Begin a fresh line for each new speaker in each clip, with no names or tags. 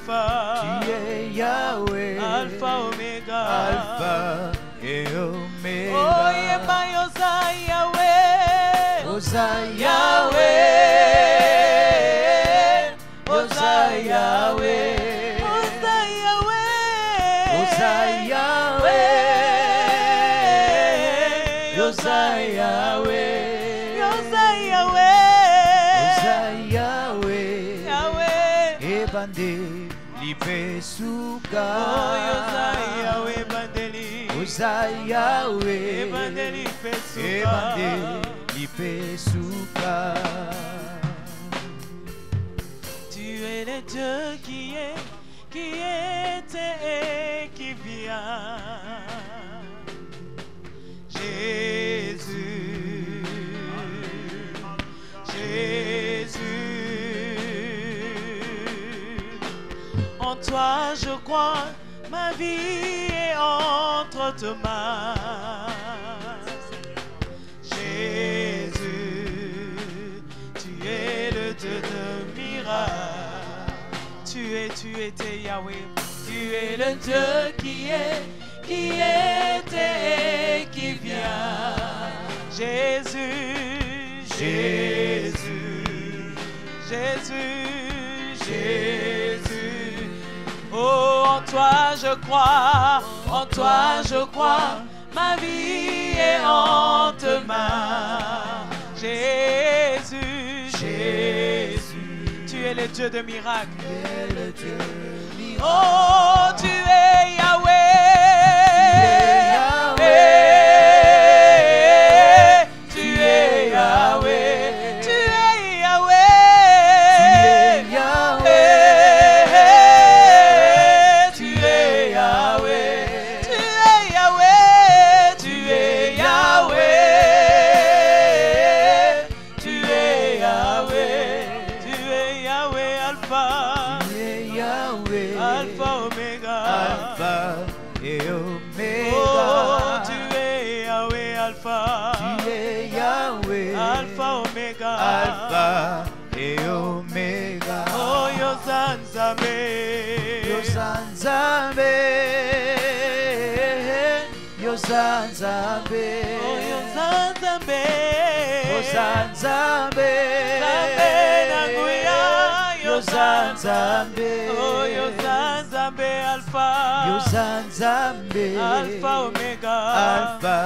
Alpha.
Tu es Yahweh.
Alpha Omega.
Alpha et Omega.
Oh Yeba Yosa Yahweh.
Osa Yahweh. Osa Yahweh.
Osa Yahweh.
Osa Yahweh. Osa Yahweh.
Osa Yahweh.
Osa Yahweh.
Yahweh.
Ebande lipesuka.
Oh Yosa Yahweh bandeli.
Osa Yahweh.
Ebande lipesuka.
Ebande lipesuka.
Tu es le Dieu qui était et qui vient. Jésus, Jésus, en toi je crois, ma vie est entre tes mains. Jésus, tu es le Dieu de miracles. Tu étais Yahweh. Tu es le Dieu qui était et qui vient. Jésus, Jésus, Jésus, Jésus. Oh, en toi je crois, en toi je crois. Ma vie est en tes mains. Jésus, Jésus, tu es le Dieu de miracles. Oh, tu es Yahweh. Tu es Yahweh. Tu es Yahweh. Tu es Yahweh. Tu es Yahweh. Tu es Yahweh. Tu es Yahweh. Tu es Yahweh Alpha. Alpha Omega.
Alpha et Omega.
Oh, tu es Yahweh Alpha.
Tu es Yahweh.
Alpha Omega.
Alpha et Omega.
Oh, Yosanzame.
Yosanzame. Yosanzame.
Oh, Yosanzame.
Yosanzame.
Zambe Naguya.
Yosanzame.
Oh, Yosanzame Alpha.
Yosanzame.
Alpha Omega.
Alpha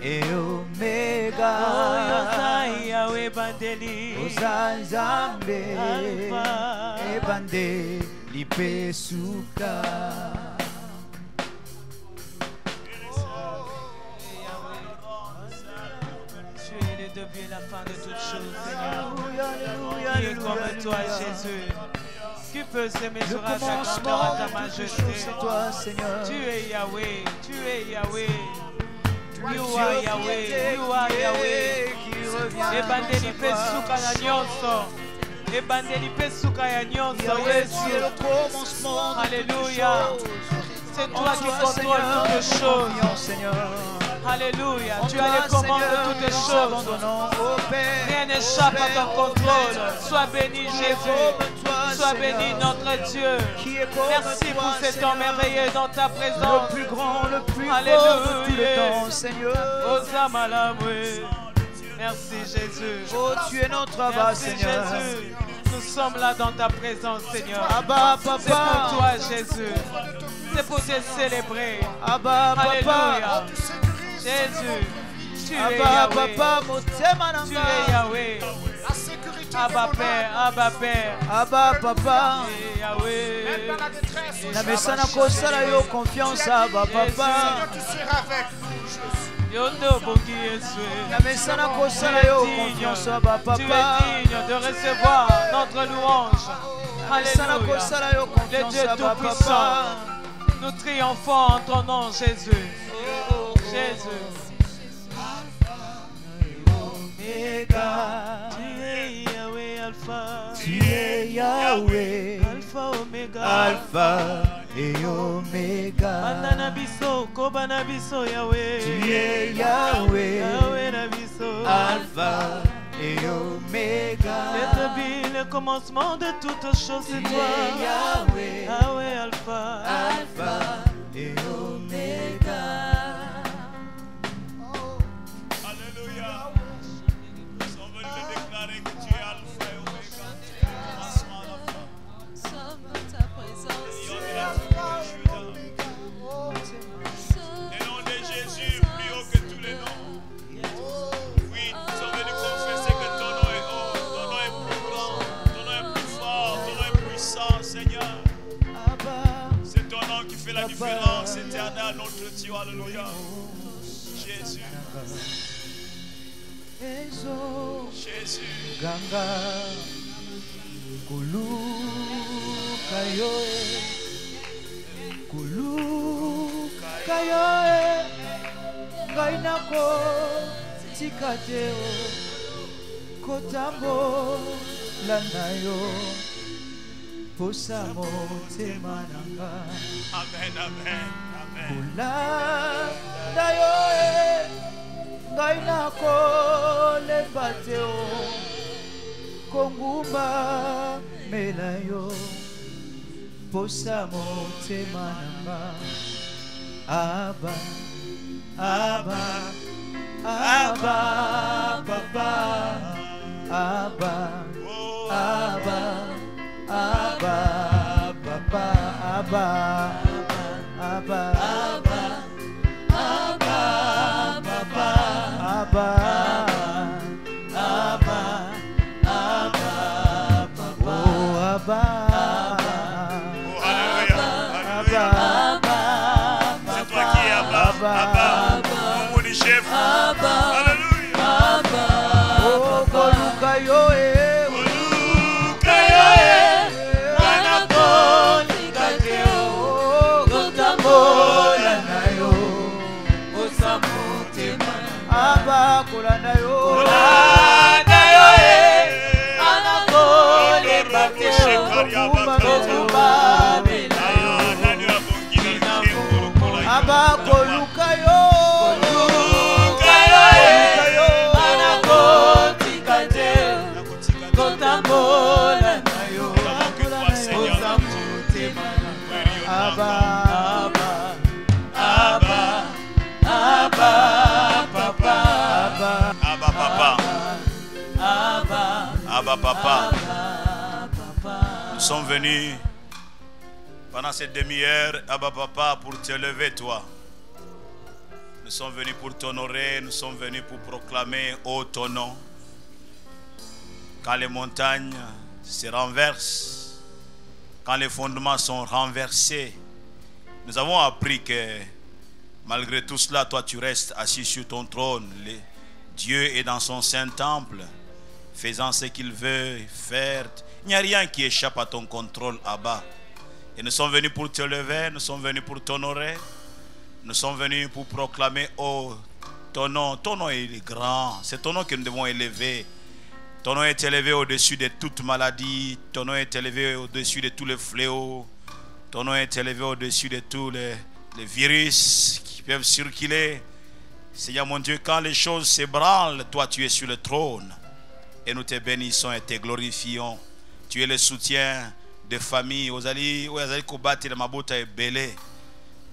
et Omega.
Oh, Yosan Yahweh Bandeli.
Yosanzame.
Alpha.
Ebande lipesuka.
Tu es le début et la fin de toutes choses, Seigneur.
Alléluia,
Qui est comme toi, Jésus. Qui peut se mesurer à ta grandeur, à ta majesté.
C'est toi, Seigneur.
Tu es Yahweh, tu es Yahweh. You are Yahweh, you are Yahweh. Ebandeli pesuka ya nyonso. Ebandeli pesuka ya nyonso, Yesu. Alléluia. C'est toi qui contrôles toutes choses. Alléluia. Tu as les commandes de toutes choses. Rien n'échappe à ton contrôle. Sois béni, Jésus. Sois béni, notre Dieu. Merci pour cet temps merveilleux dans ta présence.
Le plus grand, le plus fort de tout le temps, Seigneur.
Merci, Jésus.
Oh, tu es notre Abba,
Merci,
Seigneur.
Jésus. Nous sommes là dans ta présence, Seigneur.
Abba, Papa.
C'est pour toi, Jésus. C'est pour te célébrer.
Abba, Papa.
Alléluia. Jésus, tu es
Abba,
Yahweh.
Papa, motema
Tu
nanga.
es Yahweh. Abba Père, Abba Père.
Abba, Papa.
Tu es Yahweh.
Na mesana kosala yo confiance, Abba, Papa.
Yondo Bongi Yesu.
Na mesana kosala yo confiance, Abba,
Tu es
Papa.
digne de recevoir notre louange.
Mesana
Alléluia.
kosala yo
Le
confiance,
Dieu
Abba,
Tout-Puissant.
Papa.
Nous triomphons en ton nom, Jésus. Jésus.
Omega.
Tu es Yahweh Alpha.
Tu es Yahweh.
Alpha Omega.
Alpha et Omega.
Banana biso, kobana biso Yahweh.
Tu es Yahweh.
Yahweh na biso.
Alpha et Omega.
Établi le commencement de toutes choses, c'est toi.
Yahweh,
Yahweh, Alpha.
Alpha et Omega.
Alléluia. Nous sommes venus te déclarer que tu es Alpha et Omega. Tu es le commencement à la fin.
Nous sommes dans ta présence.
Seigneur de la tribu de Juda. Le nom de Jésus est plus haut que tous les noms. Oui, nous sommes venus confesser que ton nom est haut, ton nom est plus grand, ton nom est plus fort, ton nom est puissant, Seigneur. C'est ton nom qui fait la différence éternelle, notre Dieu. Alléluia. Jésus. Jésus.
Ganga Kulu Kayoe Kulu Kayoe Gainako Tikateo Kotambo Lanayo Posamo Temananga
Amen, amen, amen.
Kula Dayoe Gainako Lebateo Kongumba Melayo Posamo Temananga Abba Abba Abba Papa Abba Abba Abba Papa Abba Abba Abba Abba Papa Abba Abba Abba Papa oh Abba
Oh, alléluia, alléluia. C'est toi qui es Abba, Abba, mon mon chef. Alléluia.
oh Koluka Yoe
Koluka Yoe,
Kanako Tikateo Kotambo Lanayo Osamo Temana Abba Kolana Yo
Kolana Yoe,
Anako Lebateo Kokumba Melayo Abba Koluka Yo
Koluka Yoe,
Anako Tikateo Kotambo Lanayo Osamo Temana Abba Abba Abba Papa
Abba Papa,
Abba
Abba Papa. Nous sommes venus pendant cette demi-heure, Abba Papa, pour te lever toi. Nous sommes venus pour t'honorer, nous sommes venus pour proclamer ô ton nom. Quand les montagnes se renversent, quand les fondements sont renversés, nous avons appris que malgré tout cela, toi tu restes assis sur ton trône. Dieu est dans son saint temple, faisant ce qu'il veut faire. Il n'y a rien qui échappe à ton contrôle, Abba. Et nous sommes venus pour te lever, nous sommes venus pour t'honorer. Nous sommes venus pour proclamer, oh, ton nom est grand. C'est ton nom que nous devons élever. Ton nom est élevé au-dessus de toute maladie. Ton nom est élevé au-dessus de tous les fléaux. Ton nom est élevé au-dessus de tous les virus qui peuvent circuler. Seigneur mon Dieu, quand les choses s'ébranlent, toi tu es sur le trône. Et nous te bénissons et te glorifions. Tu es le soutien des familles.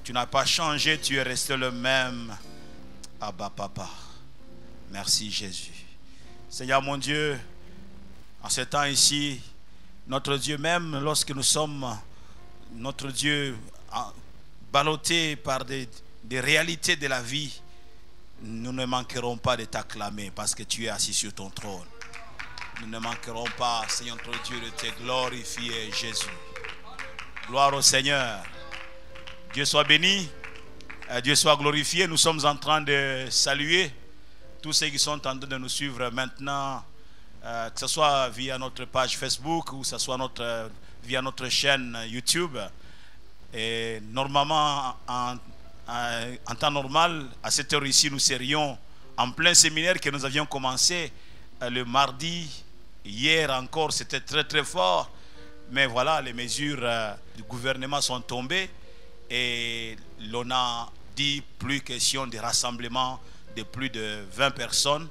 Tu n'as pas changé, tu es resté le même. Abba Papa. Merci Jésus. Seigneur mon Dieu, en ce temps ici, notre Dieu, même lorsque nous sommes, notre Dieu, ballotté par des réalités de la vie, nous ne manquerons pas de t'acclamer parce que tu es assis sur ton trône. Nous ne manquerons pas, Seigneur notre Dieu, de te glorifier, Jésus. Gloire au Seigneur. Dieu soit béni, Dieu soit glorifié. Nous sommes en train de saluer tous ceux qui sont en train de nous suivre maintenant, que ce soit via notre page Facebook ou que ce soit via notre chaîne YouTube. Et normalement, en temps normal, à cette heure ici, nous serions en plein séminaire que nous avions commencé le mardi. Hier encore, c'était très très fort. Mais voilà, les mesures du gouvernement sont tombées et l'on a dit plus question de rassemblement de plus de 20 personnes.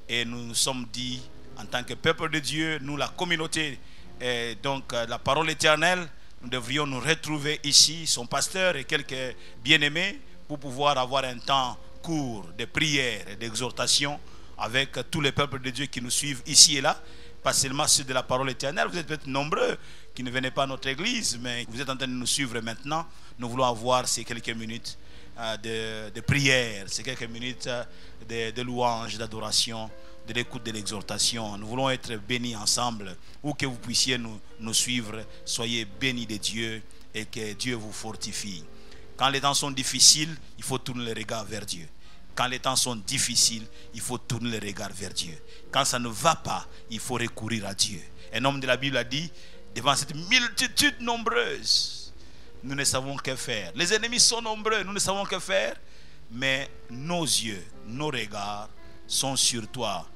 Et nous nous sommes dit En tant que peuple de Dieu, nous, la communauté, donc la parole éternelle, nous devrions nous retrouver ici, son pasteur et quelques bien-aimés, pour pouvoir avoir un temps court de prière et d'exhortation avec tous les peuples de Dieu qui nous suivent ici et là. Pas seulement ceux de la parole éternelle, vous êtes peut-être nombreux qui ne venez pas à notre église, mais vous êtes en train de nous suivre maintenant. Nous voulons avoir ces quelques minutes de prière, ces quelques minutes de louange, d'adoration, de l'écoute, de l'exhortation. Nous voulons être bénis ensemble. Où que vous puissiez nous suivre, soyez bénis de Dieu et que Dieu vous fortifie. Quand les temps sont difficiles, il faut tourner le regard vers Dieu. Quand les temps sont difficiles, il faut tourner le regard vers Dieu. Quand ça ne va pas, il faut recourir à Dieu. Un homme de la Bible a dit, devant cette multitude nombreuse, nous ne savons que faire. Les ennemis sont nombreux, nous ne savons que faire. Mais nos yeux, nos regards sont sur toi.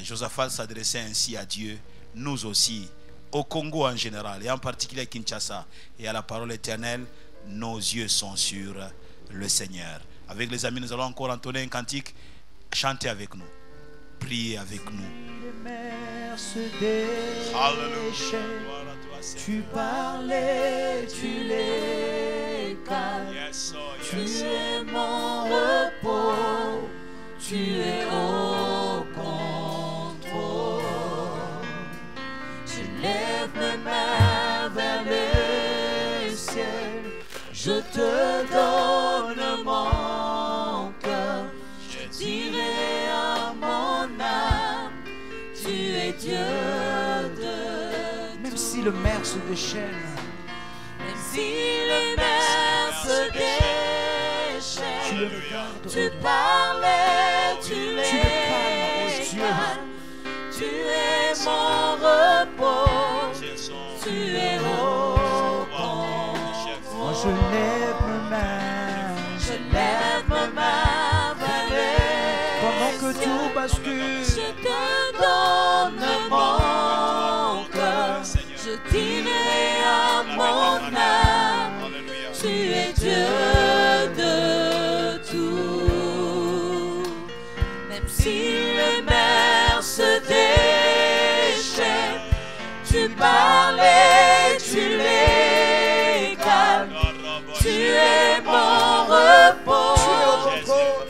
Josaphat s'adressait ainsi à Dieu, nous aussi, au Congo en général, et en particulier à Kinshasa, et à la parole éternelle, nos yeux sont sur le Seigneur. Avec les amis, nous allons encore entonner un cantique. Chantez avec nous. Priez avec nous.
Les mers se déchaînent. Tu parlais, tu les calmes. Tu es mon repos. Tu es au contrôle. Je lève mes mains vers le ciel. Je te donne mon cœur. Je dirai à mon âme, tu es Dieu de même si le mer se déchaîne, même si les mers se déchaînent, tu parlais, tu les calmes. Tu es mon repos, tu es au contrôle. Moi je lève mes mains, vers les pendant que tout bascule. Je te donne mon cœur, je dirai à mon âme, tu es Dieu de tout. Même si les mers se déchaînent, tu parlais, tu les calmes. Tu es mon repos,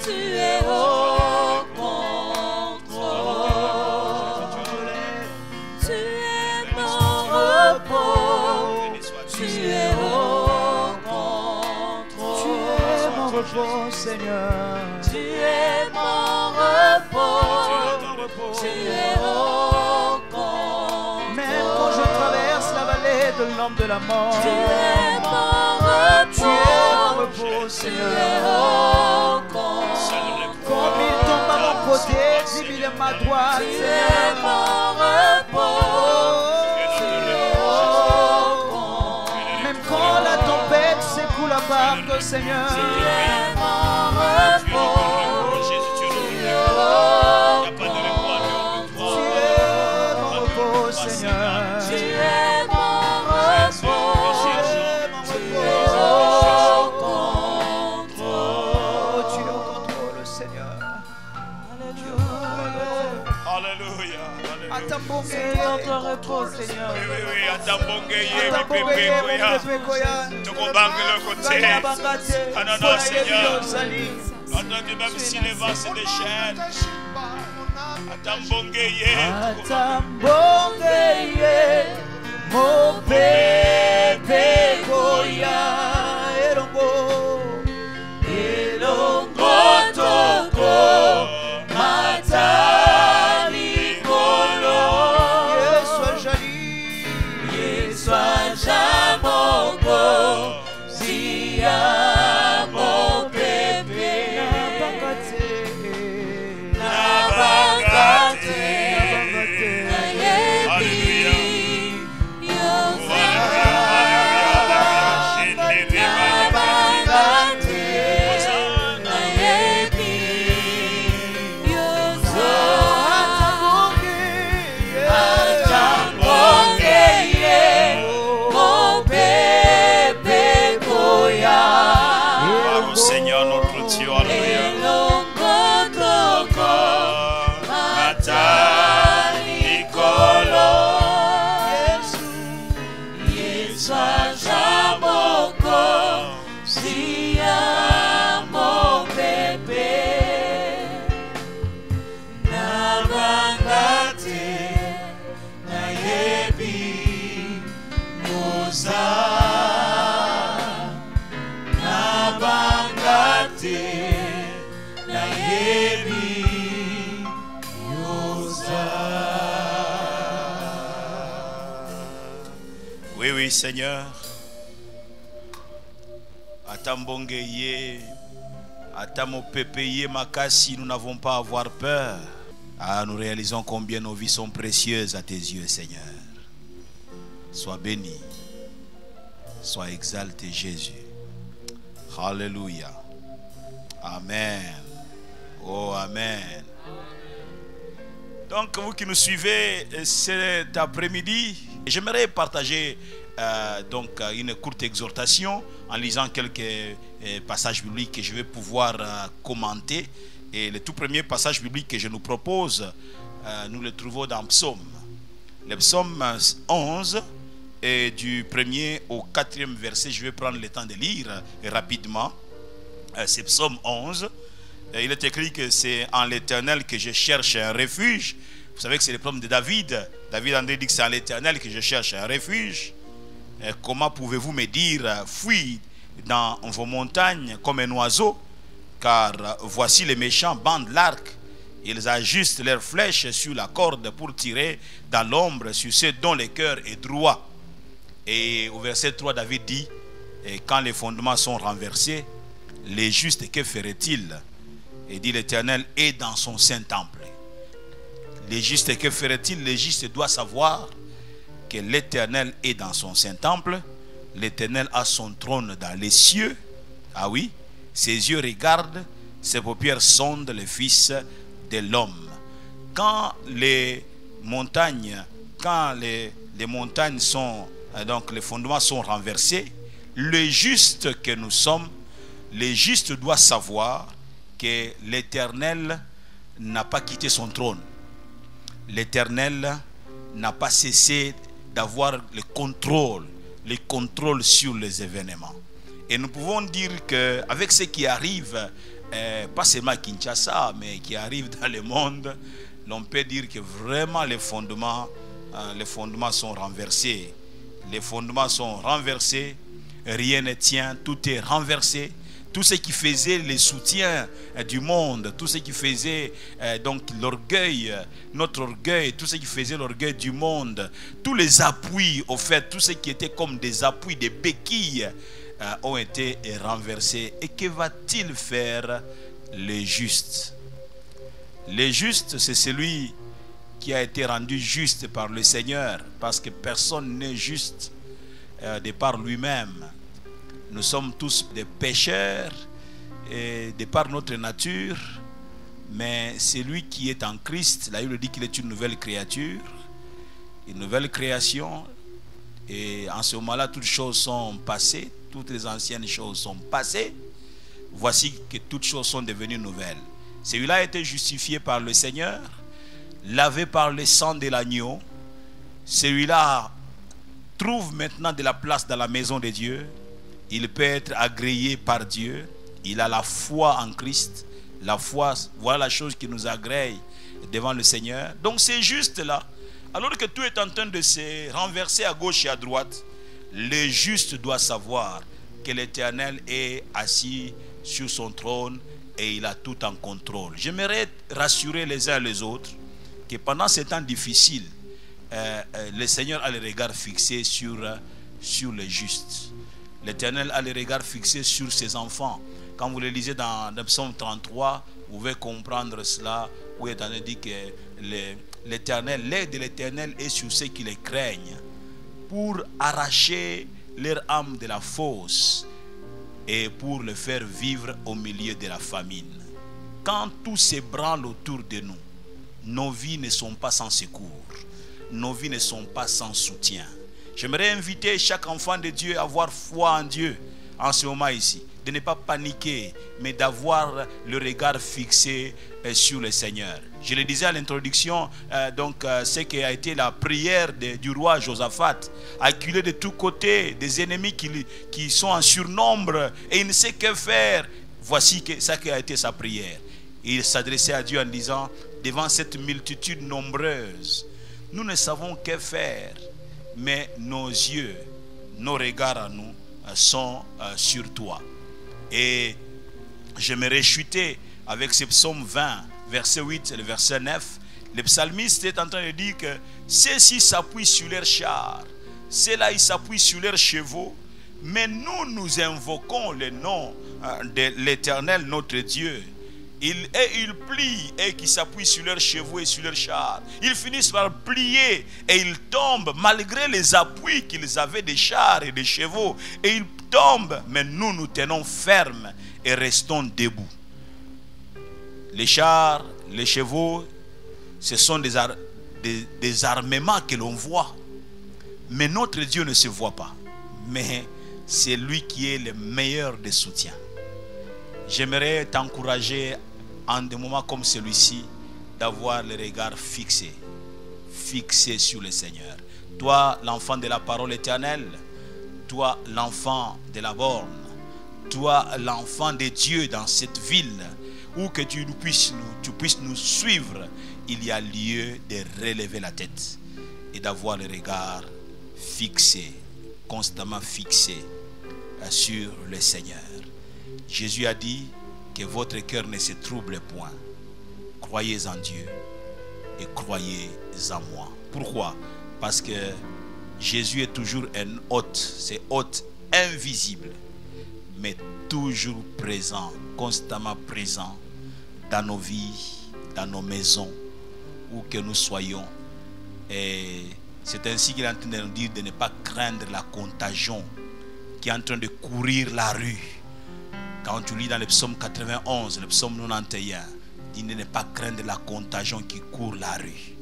tu es au contrôle. Tu es mon repos, tu es au contrôle. Tu es mon repos, Seigneur. Tu es mon repos, tu es au contrôle. Même quand je traverse la vallée de l'ombre de la mort, tu es mon repos, tu es mon repos, Seigneur. Comme il tombe à mon côté, 10 000 à ma droite, tu es mon repos, tu es au contrôle. Même quand la tempête secoue la barque, Seigneur, tu es mon repos, tu es au contrôle. Tu es mon repos, Seigneur. Tu es mon repos, tu es au contrôle. Tu es au contrôle, Seigneur.
Alléluia.
À ta bonté,
C'est notre repos, Seigneur.
Oui, à ta bonne Seigneur. Attends, même si les vents se déchaînent. Atambongeye,
mon bébé Goya, Elongo Toko, Matali Kolo, Yeswa Jamongo, Zia mon bébé, Nabangate, Nayebi, Swaja moko siya mo pepe na bangate na yebi moza na bangate na yebi moza.
Oui, oui, Seigneur. Atambonge ye, atamo pepe ye makasi, nous n'avons pas à avoir peur. Ah, nous réalisons combien nos vies sont précieuses à tes yeux, Seigneur. Sois béni, sois exalté, Jésus. Alléluia. Amen. Oh, Amen. Donc, vous qui nous suivez cet après-midi, j'aimerais partager une courte exhortation en lisant quelques passages bibliques que je vais pouvoir commenter. Et le tout premier passage biblique que je nous propose, nous le trouvons dans Psaume. Le Psaume 11, et du 1er au 4e verset, je vais prendre le temps de lire rapidement. C'est Psaume 11. Il est écrit que c'est en l'Éternel que je cherche un refuge. Vous savez que c'est le psaume de David. David André dit que c'est en l'Éternel que je cherche un refuge. Comment pouvez-vous me dire, fuis dans vos montagnes comme un oiseau? Car voici les méchants bandent l'arc. Ils ajustent leurs flèches sur la corde pour tirer dans l'ombre sur ceux dont le cœur est droit. Et au verset 3, David dit, quand les fondements sont renversés, les justes, que ferait-il? Et dit, l'Éternel est dans son saint temple. Les justes, que ferait-il? Les justes doivent savoir que l'Éternel est dans son saint temple. L'Éternel a son trône dans les cieux. Ah oui, ses yeux regardent, ses paupières sondent le Fils de l'homme. Quand les montagnes sont, donc les fondements sont renversés, les justes que nous sommes, les justes doivent savoir que l'Éternel n'a pas quitté son trône. L'Éternel n'a pas cessé d'avoir le contrôle sur les événements. Et nous pouvons dire qu'avec ce qui arrive, pas seulement à Kinshasa, mais qui arrive dans le monde, l'on peut dire que vraiment les fondements sont renversés. Les fondements sont renversés, rien ne tient, tout est renversé. Tout ce qui faisait le soutien du monde, tout ce qui faisait donc l'orgueil, notre orgueil, tout ce qui faisait l'orgueil du monde, tous les appuis, au fait, tout ce qui était comme des appuis, des béquilles, ont été renversés. Et que va-t-il faire le juste? Le juste, c'est celui qui a été rendu juste par le Seigneur, parce que personne n'est juste de par lui-même. Nous sommes tous des pécheurs et de par notre nature, mais celui qui est en Christ, la Bible dit qu'il est une nouvelle créature, une nouvelle création, et en ce moment-là, toutes choses sont passées, toutes les anciennes choses sont passées. Voici que toutes choses sont devenues nouvelles. Celui-là a été justifié par le Seigneur, lavé par le sang de l'agneau. Celui-là trouve maintenant de la place dans la maison de Dieu. Il peut être agréé par Dieu. Il a la foi en Christ. La foi, voilà la chose qui nous agrée devant le Seigneur. Donc c'est juste là. Alors que tout est en train de se renverser à gauche et à droite, le juste doit savoir que l'Éternel est assis sur son trône et il a tout en contrôle. J'aimerais rassurer les uns les autres que pendant ces temps difficiles, le Seigneur a le regard fixé sur les justes. L'Éternel a le regard fixé sur ses enfants. Quand vous le lisez dans le psaume 33, vous pouvez comprendre cela, où il est dit que l'Éternel, l'aide de l'Éternel est sur ceux qui les craignent, pour arracher leur âme de la fosse et pour le faire vivre au milieu de la famine. Quand tout s'ébranle autour de nous, nos vies ne sont pas sans secours, nos vies ne sont pas sans soutien. J'aimerais inviter chaque enfant de Dieu à avoir foi en Dieu, en ce moment ici, de ne pas paniquer, mais d'avoir le regard fixé sur le Seigneur. Je le disais à l'introduction, ce qui a été la prière du roi Josaphat, acculé de tous côtés, des ennemis qui sont en surnombre, et il ne sait que faire. Voici ça qui a été sa prière. Il s'adressait à Dieu en disant, devant cette multitude nombreuse, nous ne savons que faire, mais nos yeux, nos regards à nous sont sur toi. Et je me réjouis avec ce psaume 20, verset 8 et le verset 9. Le psalmiste est en train de dire que ceux-ci s'appuient sur leurs chars, ceux-là ils s'appuient sur leurs chevaux, mais nous invoquons le nom de l'Éternel notre Dieu. Ils plient et qui s'appuient sur leurs chevaux et sur leurs chars. Ils finissent par plier et ils tombent malgré les appuis qu'ils avaient des chars et des chevaux. Et ils tombent, mais nous tenons fermes et restons debout. Les chars, les chevaux, ce sont des armements que l'on voit. Mais notre Dieu ne se voit pas. Mais c'est lui qui est le meilleur des soutiens. J'aimerais t'encourager en des moments comme celui-ci d'avoir le regard fixé sur le Seigneur. Toi, l'enfant de la parole éternelle, toi, l'enfant de la borne, toi, l'enfant de Dieu dans cette ville, où que tu puisses nous suivre, il y a lieu de relever la tête et d'avoir le regard fixé, constamment fixé sur le Seigneur. Jésus a dit que votre cœur ne se trouble point. Croyez en Dieu et croyez en moi. Pourquoi? Parce que Jésus est toujours un hôte, c'est hôte invisible, mais toujours présent, constamment présent dans nos vies, dans nos maisons, où que nous soyons. Et c'est ainsi qu'il est en train de nous dire de ne pas craindre la contagion qui est en train de courir la rue. Quand tu lis dans le psaume 91, le psaume 91, il dit de ne pas craindre la contagion qui court la rue.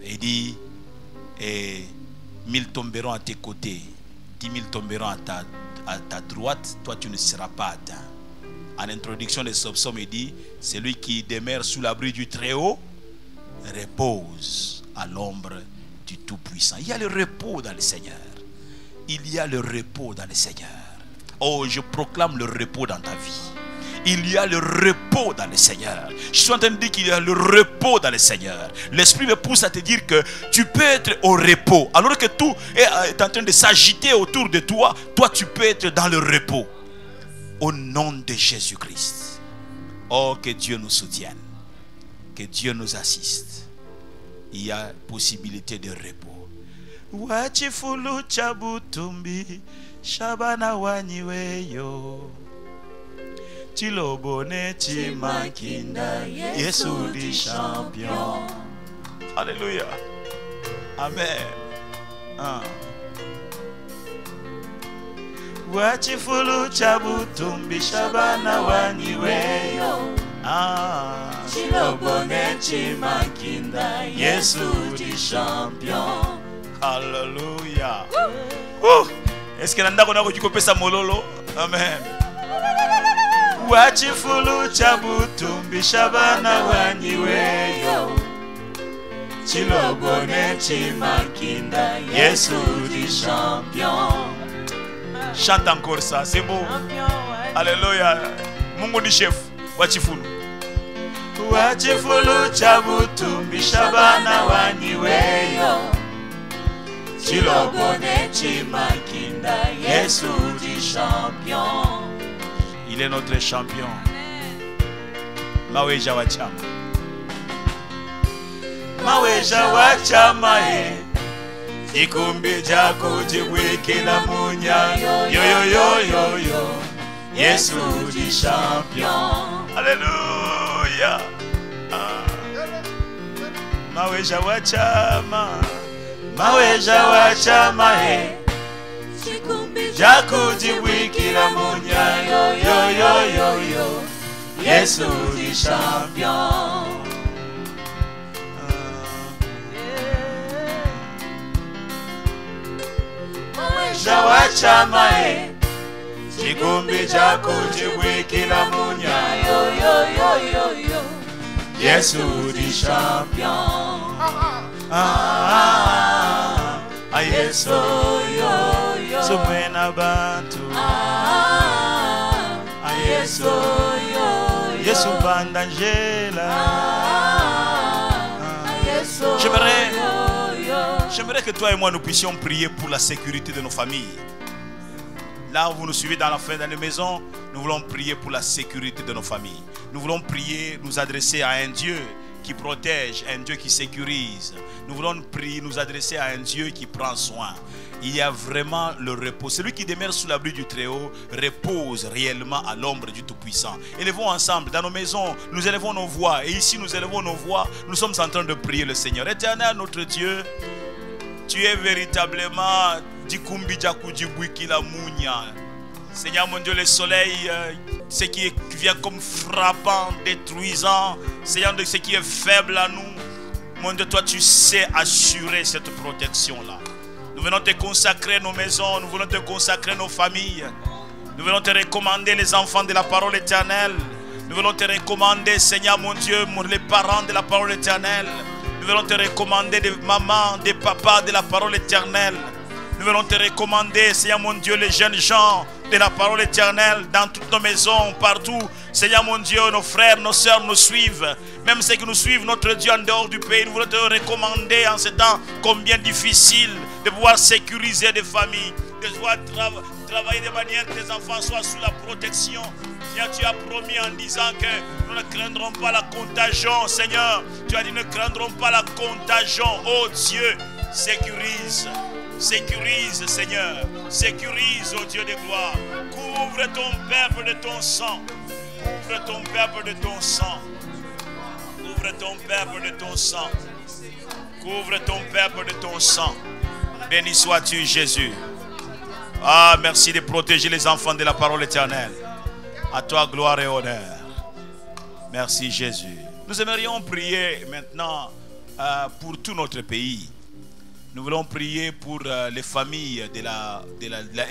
Et il dit, 1000 tomberont à tes côtés, 10 000 tomberont à ta droite, toi tu ne seras pas atteint. En introduction de ce psaume, il dit, celui qui demeure sous l'abri du Très-Haut repose à l'ombre du Tout-Puissant. Il y a le repos dans le Seigneur. Il y a le repos dans le Seigneur. Oh, je proclame le repos dans ta vie. Il y a le repos dans le Seigneur. Je suis en train de dire qu'il y a le repos dans le Seigneur. L'Esprit me pousse à te dire que tu peux être au repos. Alors que tout est en train de s'agiter autour de toi, toi tu peux être dans le repos. Au nom de Jésus-Christ. Oh, que Dieu nous soutienne. Que Dieu nous assiste. Il y a possibilité de repos. Wachifulu chabutumbi Shabana wanyiweyo Chilobone chimakinda Yesu di champion. Alléluia. Amen. Wachifulu chabutumbi Shabana wanyiweyo Chilobone chimakinda Yesu di champion. Alléluia. Est-ce que nanda kona ko pesa mololo? Amen. Wachifulu chabutumbi Shabana wanyiweyo Chilobone chimakinda Yesu di champion. Chante encore ça, c'est beau. Alléluia. Mungu ni chef. Wachifulu. Wachifulu chabutumbi Shabana wanyiweyo Chilobone chimakinda Yesu di champion. Il est notre champion. Maweja wachama. Maweja wachama Ikumbi jako jibwikila munya. Yo yo yo yo yo. Yesu di champion. Alléluia. Maweja wachama. Maweja wachama Jaku jibwikila munya. Yo yo yo yo yo. Yesu di champion. Maweja wachama Chikumbi chako chibwikila munya.
Yo yo yo yo yo.
Yesu di champion. Yesu
yo yo.
Sumwena bantu.
Yesu yo yo.
Yesu bandangela. J'aimerais que toi et moi nous puissions prier pour la sécurité de nos familles. Là où vous nous suivez dans la maison, nous voulons prier pour la sécurité de nos familles. Nous voulons prier, nous adresser à un Dieu qui protège, un Dieu qui sécurise. Nous voulons prier, nous adresser à un Dieu qui prend soin. Il y a vraiment le repos. Celui qui demeure sous l'abri du Très-Haut repose réellement à l'ombre du Tout-Puissant. Élevons ensemble, dans nos maisons, nous élevons nos voix. Et ici, nous élevons nos voix. Nous sommes en train de prier le Seigneur. Éternel, notre Dieu, tu es véritablement Dikumbi Jakujibwiki la Mounia. Seigneur mon Dieu, le soleil, ce qui vient comme frappant, détruisant, Seigneur, de ce qui est faible à nous. Mon Dieu, toi, tu sais assurer cette protection-là. Nous venons te consacrer nos maisons, nous voulons te consacrer nos familles. Nous venons te recommander les enfants de la parole éternelle. Nous venons te recommander, Seigneur mon Dieu, les parents de la parole éternelle. Nous venons te recommander des mamans, des papas de la parole éternelle. Nous venons te recommander, Seigneur mon Dieu, les jeunes gens de la parole éternelle dans toutes nos maisons, partout. Seigneur mon Dieu, nos frères, nos soeurs nous suivent. Même ceux qui nous suivent, notre Dieu en dehors du pays, nous voulons te recommander en ce temps combien difficile de pouvoir sécuriser des familles, de pouvoir travailler de manière que tes enfants soient sous la protection. Seigneur, tu as promis en disant que nous ne craindrons pas la contagion. Seigneur, tu as dit ne craindrons pas la contagion. Oh Dieu, sécurise. Sécurise, Seigneur. Sécurise, oh Dieu de gloire. Couvre ton peuple de ton sang. Couvre ton peuple de ton sang. Couvre ton peuple de ton sang. Couvre ton peuple de ton sang. Béni sois-tu, Jésus. Ah, merci de protéger les enfants de la parole éternelle. À toi, gloire et honneur. Merci, Jésus. Nous aimerions prier maintenant pour tout notre pays. Nous voulons prier pour les familles de la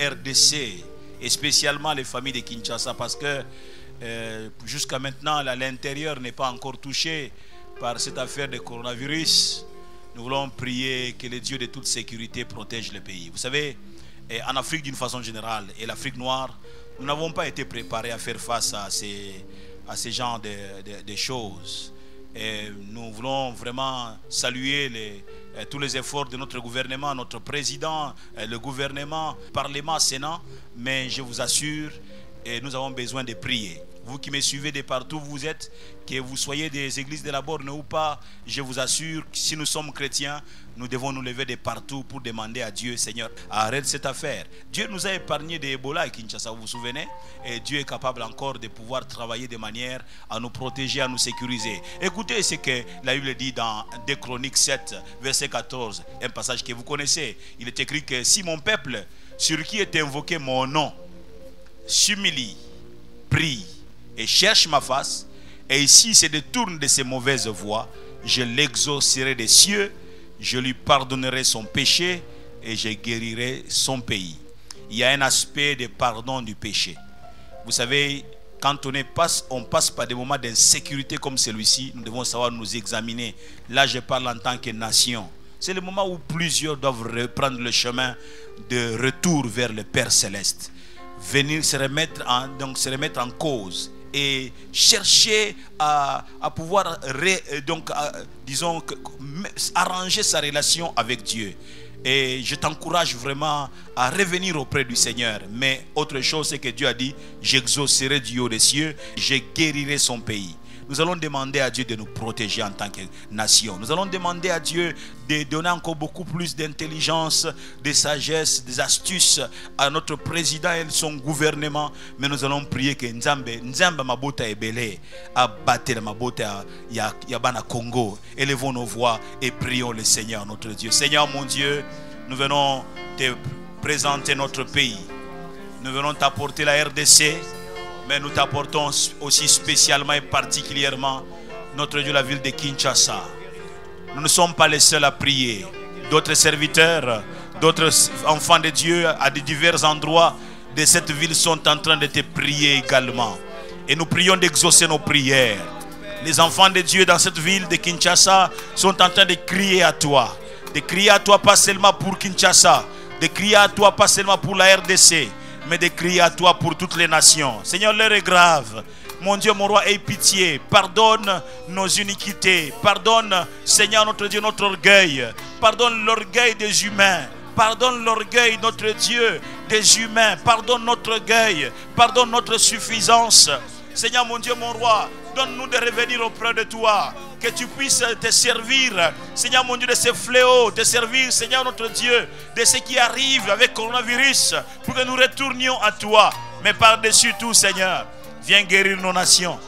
RDC et spécialement les familles de Kinshasa parce que jusqu'à maintenant l'intérieur n'est pas encore touché par cette affaire de coronavirus. Nous voulons prier que le Dieu de toute sécurité protège le pays. Vous savez, en Afrique d'une façon générale et l'Afrique noire, nous n'avons pas été préparés à faire face à ces genres de choses. Et nous voulons vraiment saluer tous les efforts de notre gouvernement, notre président, le gouvernement, Parlement, Sénat. Mais je vous assure, nous avons besoin de prier. Vous qui me suivez de partout où vous êtes, que vous soyez des églises de la borne ou pas, je vous assure que si nous sommes chrétiens, nous devons nous lever de partout pour demander à Dieu, Seigneur, arrête cette affaire. Dieu nous a épargné de Ebola à Kinshasa, vous vous souvenez? Et Dieu est capable encore de pouvoir travailler de manière à nous protéger, à nous sécuriser. Écoutez ce que la Bible dit dans 2 Chroniques 7, verset 14, un passage que vous connaissez. Il est écrit que si mon peuple, sur qui est invoqué mon nom, s'humilie, prie et cherche ma face, et ici se détourne de ses mauvaises voies, je l'exaucerai des cieux, je lui pardonnerai son péché et je guérirai son pays. Il y a un aspect de pardon du péché. Vous savez, quand on passe par des moments d'insécurité comme celui-ci, nous devons savoir nous examiner. Là, je parle en tant que nation. C'est le moment où plusieurs doivent reprendre le chemin de retour vers le Père Céleste. Venir se remettre en cause et chercher à pouvoir arranger sa relation avec Dieu. Et je t'encourage vraiment à revenir auprès du Seigneur. Mais autre chose, c'est que Dieu a dit, j'exaucerai du haut des cieux, je guérirai son pays. Nous allons demander à Dieu de nous protéger en tant que nation. Nous allons demander à Dieu de donner encore beaucoup plus d'intelligence, de sagesse, des astuces à notre président et son gouvernement. Mais nous allons prier que Nzambe mabota ebele abatte la mabota yabana Congo. Élevons nos voix et prions le Seigneur notre Dieu. Seigneur mon Dieu, nous venons te présenter notre pays. Nous venons t'apporter la RDC. Mais nous t'apportons aussi spécialement et particulièrement notre Dieu, la ville de Kinshasa. Nous ne sommes pas les seuls à prier. D'autres serviteurs, d'autres enfants de Dieu à de divers endroits de cette ville sont en train de te prier également. Et nous prions d'exaucer nos prières. Les enfants de Dieu dans cette ville de Kinshasa sont en train de crier à toi. De crier à toi pas seulement pour Kinshasa, de crier à toi pas seulement pour la RDC, mais de crier à toi pour toutes les nations. Seigneur, l'heure est grave. Mon Dieu, mon roi, aie pitié. Pardonne nos iniquités. Pardonne, Seigneur, notre Dieu, notre orgueil. Pardonne l'orgueil des humains. Pardonne l'orgueil, notre Dieu, des humains. Pardonne notre orgueil. Pardonne notre suffisance. Seigneur, mon Dieu, mon roi, donne-nous de revenir auprès de toi. Que tu puisses te servir, Seigneur, mon Dieu, de ces fléaux. Te servir, Seigneur, notre Dieu, de ce qui arrive avec le coronavirus. Pour que nous retournions à toi. Mais par-dessus tout, Seigneur, viens guérir nos nations.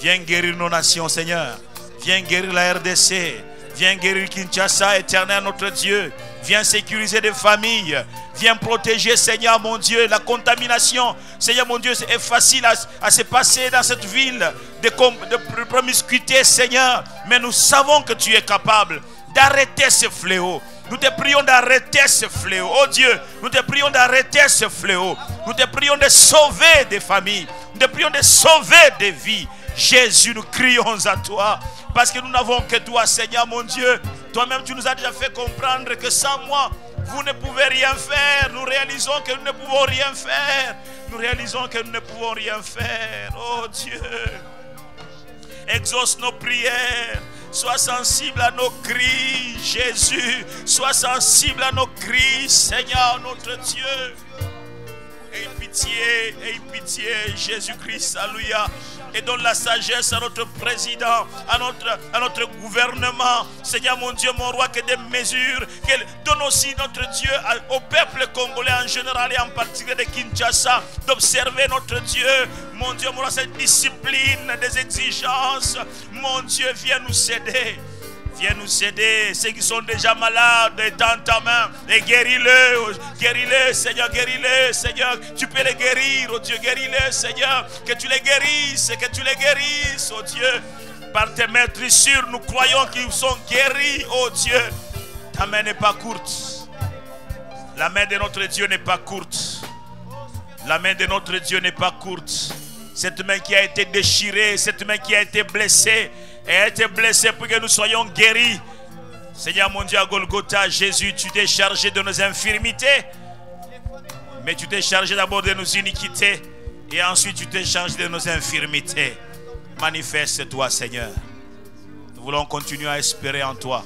Viens guérir nos nations, Seigneur. Viens guérir la RDC. Viens guérir Kinshasa, éternel notre Dieu. Viens sécuriser des familles. Viens protéger, Seigneur mon Dieu, la contamination. Seigneur mon Dieu, est facile à se passer dans cette ville de promiscuité, Seigneur. Mais nous savons que tu es capable d'arrêter ce fléau. Nous te prions d'arrêter ce fléau. Oh Dieu, nous te prions d'arrêter ce fléau. Nous te prions de sauver des familles. Nous te prions de sauver des vies. Jésus, nous crions à toi. Parce que nous n'avons que toi, Seigneur mon Dieu. Toi-même, tu nous as déjà fait comprendre que sans moi, vous ne pouvez rien faire. Nous réalisons que nous ne pouvons rien faire. Nous réalisons que nous ne pouvons rien faire. Oh Dieu, exauce nos prières. Sois sensible à nos cris, Jésus. Sois sensible à nos cris, Seigneur notre Dieu. Aie pitié, Jésus-Christ, alléluia. Et donne la sagesse à notre président, à notre gouvernement. Seigneur mon Dieu, mon roi, que des mesures, qu'elle donne aussi notre Dieu au peuple congolais en général et en particulier de Kinshasa, d'observer notre Dieu, mon Dieu, mon roi, cette discipline des exigences. Mon Dieu, viens nous aider. Viens nous aider, ceux qui sont déjà malades, étends ta main et guéris-les, Seigneur, guéris-les, Seigneur, tu peux les guérir, oh Dieu, guéris-les, Seigneur, que tu les guérisses, oh Dieu, par tes maîtrisures, nous croyons qu'ils sont guéris, oh Dieu, ta main n'est pas courte, la main de notre Dieu n'est pas courte, la main de notre Dieu n'est pas courte, cette main qui a été déchirée, cette main qui a été blessée, et a été blessé pour que nous soyons guéris. Seigneur mon Dieu, à Golgotha, Jésus, tu t'es chargé de nos infirmités, mais tu t'es chargé d'abord de nos iniquités et ensuite tu t'es chargé de nos infirmités. Manifeste-toi, Seigneur. Nous voulons continuer à espérer en toi.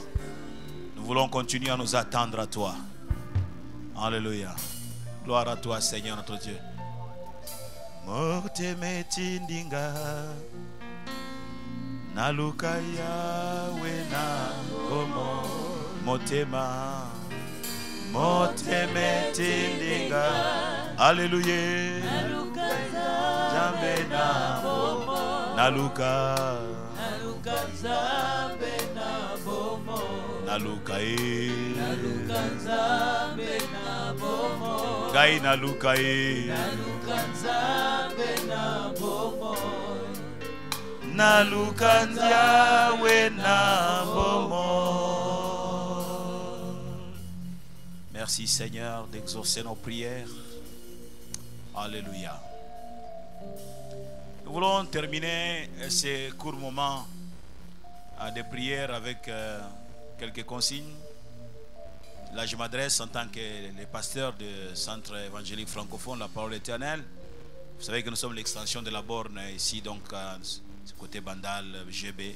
Nous voulons continuer à nous attendre à toi. Alléluia. Gloire à toi, Seigneur notre Dieu. Naluka yawe na gomo motema moteme tindinga. Alléluia. Jambe na bomo. Naluka zambe na bomo. Naluka zambe na bomo. Gai naluka zambe na bomo. Merci Seigneur d'exaucer nos prières. Alléluia. Nous voulons terminer ce court moment de prière avec quelques consignes. Là je m'adresse en tant que le pasteur du centre évangélique francophone La Parole Éternelle. Vous savez que nous sommes l'extension de la borne ici, donc côté Bandal, GB.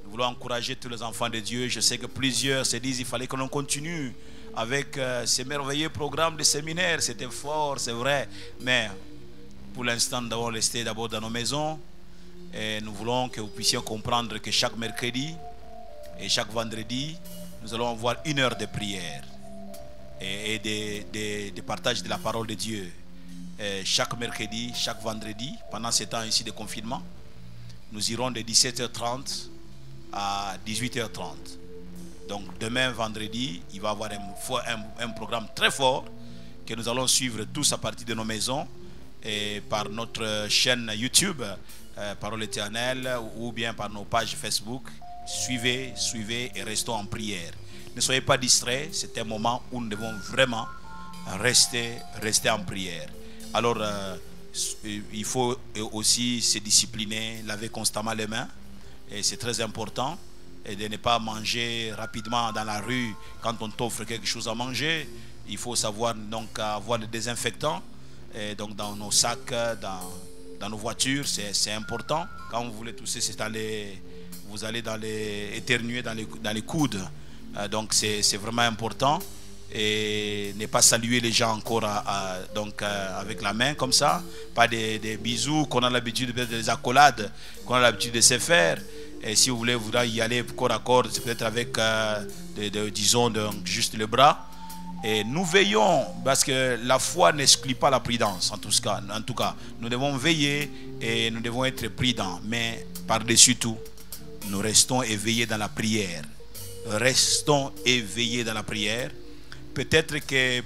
Nous voulons encourager tous les enfants de Dieu. Je sais que plusieurs se disent qu'il fallait que l'on continue avec ces merveilleux programmes de séminaire. C'était fort, c'est vrai. Mais pour l'instant, nous devons rester d'abord dans nos maisons. Et nous voulons que vous puissiez comprendre que chaque mercredi et chaque vendredi, nous allons avoir 1 heure de prière et de partage de la parole de Dieu. Et chaque mercredi, chaque vendredi, pendant ce temps ici de confinement, nous irons de 17h30 à 18h30. Donc demain vendredi, il va y avoir un programme très fort que nous allons suivre tous à partir de nos maisons et par notre chaîne YouTube Parole Éternelle ou bien par nos pages Facebook. Suivez et restons en prière. Ne soyez pas distraits, c'est un moment où nous devons vraiment restez en prière. Alors, il faut aussi se discipliner, laver constamment les mains. Et c'est très important. Et de ne pas manger rapidement dans la rue quand on t'offre quelque chose à manger. Il faut savoir donc avoir le désinfectant. Et donc dans nos sacs, dans nos voitures, c'est important. Quand vous voulez tousser, vous allez éternuer dans les coudes. Donc c'est vraiment important. Et ne pas saluer les gens encore avec la main comme ça. Pas des bisous qu'on a l'habitude, des accolades qu'on a l'habitude de se faire. Et si vous voulez y aller corps à corps, c'est peut-être avec, disons, juste le bras. Et nous veillons, parce que la foi n'exclut pas la prudence, en tout cas. Nous devons veiller et nous devons être prudents. Mais par-dessus tout, nous restons éveillés dans la prière. Restons éveillés dans la prière. Peut-être que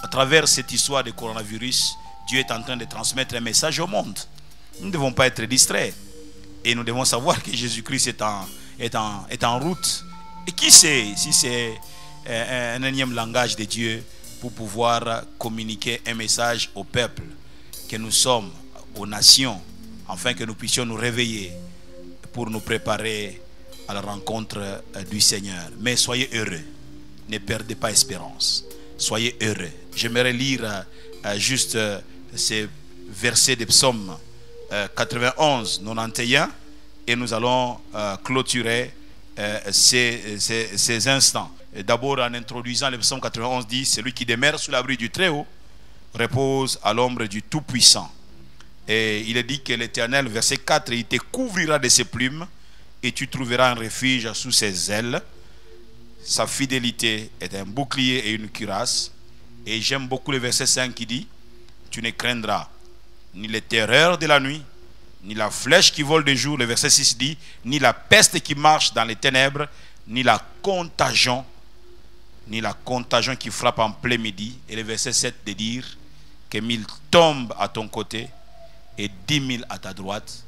à travers cette histoire de coronavirus, Dieu est en train de transmettre un message au monde. Nous ne devons pas être distraits. Et nous devons savoir que Jésus-Christ est en route. Et qui sait si c'est un énième langage de Dieu pour pouvoir communiquer un message au peuple que nous sommes, aux nations, afin que nous puissions nous réveiller pour nous préparer à la rencontre du Seigneur. Mais soyez heureux. Ne perdez pas espérance. Soyez heureux. J'aimerais lire juste ces versets de psaume 91, 91, et nous allons clôturer ces instants. D'abord, en introduisant le psaume 91, dit: celui qui demeure sous l'abri du Très-Haut repose à l'ombre du Tout-Puissant. Et il est dit que l'Éternel, verset 4, il te couvrira de ses plumes et tu trouveras un refuge sous ses ailes. Sa fidélité est un bouclier et une cuirasse. Et j'aime beaucoup le verset 5 qui dit: tu ne craindras ni les terreurs de la nuit, ni la flèche qui vole de jour. Le verset 6 dit: ni la peste qui marche dans les ténèbres, ni la contagion qui frappe en plein midi. Et le verset 7 de dire que 1000 tombent à ton côté et 10 000 à ta droite,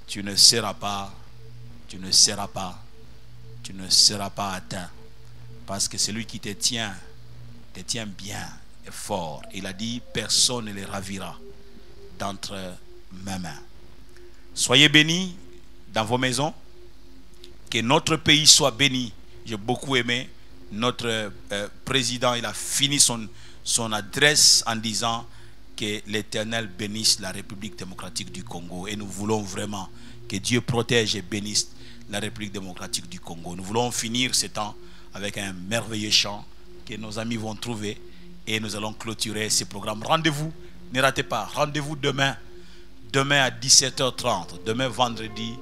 tu ne seras pas atteint, parce que celui qui te tient bien et fort. Il a dit: personne ne les ravira d'entre mes mains. Soyez bénis dans vos maisons, que notre pays soit béni. J'ai beaucoup aimé notre président. Il a fini son adresse en disant que l'Éternel bénisse la République démocratique du Congo. Et nous voulons vraiment que Dieu protège et bénisse la République démocratique du Congo. Nous voulons finir ce temps avec un merveilleux chant que nos amis vont trouver, et nous allons clôturer ce programme. Rendez-vous, ne ratez pas, rendez-vous demain à 17h30, demain vendredi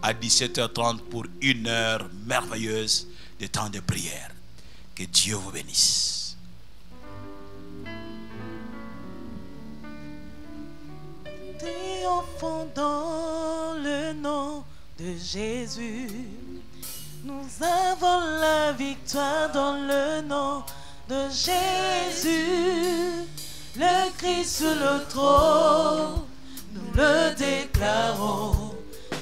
à 17h30 pour une heure merveilleuse de temps de prière. Que Dieu vous bénisse.
Triomphons dans le nom de Jésus. Nous avons la victoire dans le nom de Jésus. Le Christ sur le trône, nous le déclarons.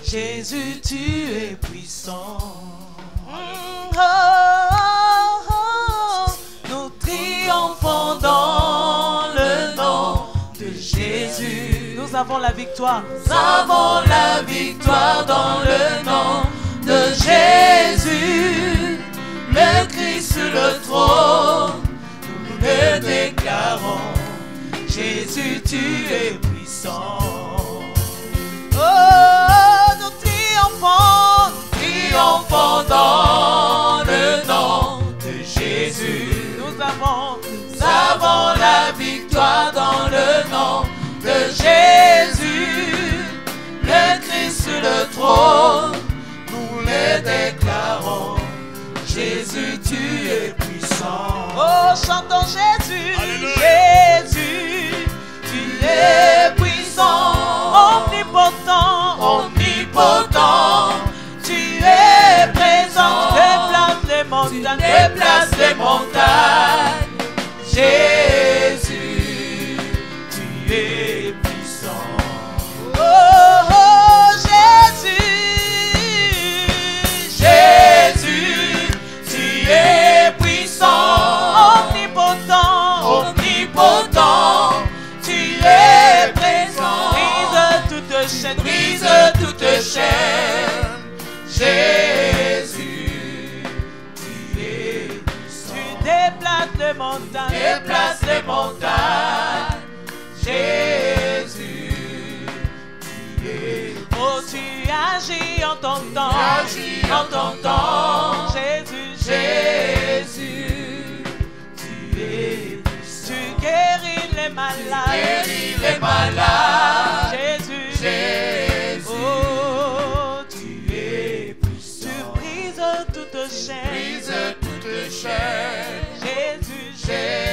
Jésus, tu es puissant. Nous triomphons dans le nom de Jésus.
Nous avons la victoire.
Nous avons la victoire dans le nom de Jésus. Le Christ sur le trône, nous le déclarons. Jésus, tu es puissant. Oh, nous triomphons dans le nom de Jésus.
Nous avons
la victoire dans le nom de Jésus. Le Christ sur le trône, nous le déclarons. Jésus, tu es puissant. Oh, chantons Jésus.
Alléluia.
Jésus, tu es puissant. Omnipotent, omnipotent. Tu es présent.
déplace les montagnes.
Déplace les montagnes. Jésus, tu es puissant. Oh, oh, Jésus, Jésus, tu es puissant. Omnipotent, Jésus, tu es puissant.
Tu déplaces les montagnes.
Déplace les montagnes. Jésus, tu es puissant.
Oh, tu agis en ton temps.
Tu agis en ton temps.
Jésus,
Jésus, tu es puissant.
tu guéris les malades.
Guéris les malades.
Jésus,
Jésus,
oh,
tu es puissant.
tu brises toute chaîne.
Brise toute chaîne.
Jésus,
Jésus,